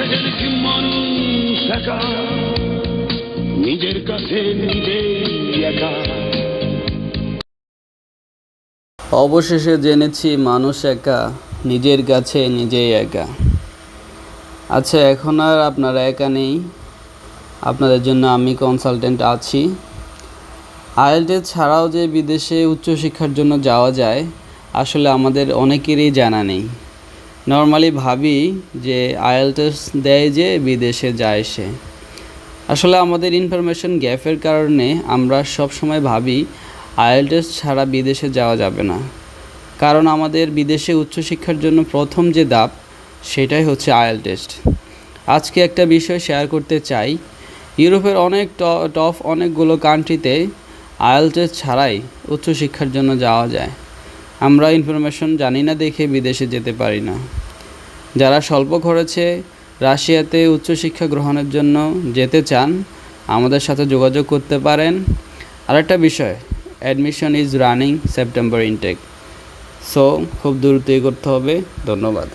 অবশেষে জেনেছি মানুষ একা, নিজের কাছে নিজেই একা। অবশেষে জেনেছি মানুষ একা, নিজের কাছে নিজেই একা। আচ্ছা, এখন আর আপনারা একা নেই, আপনাদের জন্য আমি কনসালটেন্ট আছি। আইএলটিএস ছাড়াও যে বিদেশে উচ্চশিক্ষার জন্য যাওয়া যায়, আসলে আমাদের অনেকেরই জানা নেই। নর্মালি ভাবি যে আইএলটিএস দেয় যে বিদেশে যায় সে। আসলে আমাদের ইনফরমেশন গ্যাপের কারণে আমরা সব সময় ভাবি আইএলটিএস ছাড়া বিদেশে যাওয়া যাবে না, কারণ আমাদের বিদেশে উচ্চশিক্ষার জন্য প্রথম যে ধাপ সেটাই হচ্ছে আইএলটিএস। আজকে একটা বিষয় শেয়ার করতে চাই। ইউরোপের অনেক টপ অনেকগুলো কান্ট্রিতে আইএলটিএস ছাড়াই উচ্চশিক্ষার জন্য যাওয়া যায়। আমরা ইনফরমেশন জানি না দেখে বিদেশে যেতে পারি না। যারা স্বল্প খরচে রাশিয়াতে উচ্চশিক্ষা গ্রহণের জন্য যেতে চান, আমাদের সাথে যোগাযোগ করতে পারেন। আরেকটা বিষয়, admission is running September intact, so খুব দ্রুতই করতে হবে। ধন্যবাদ।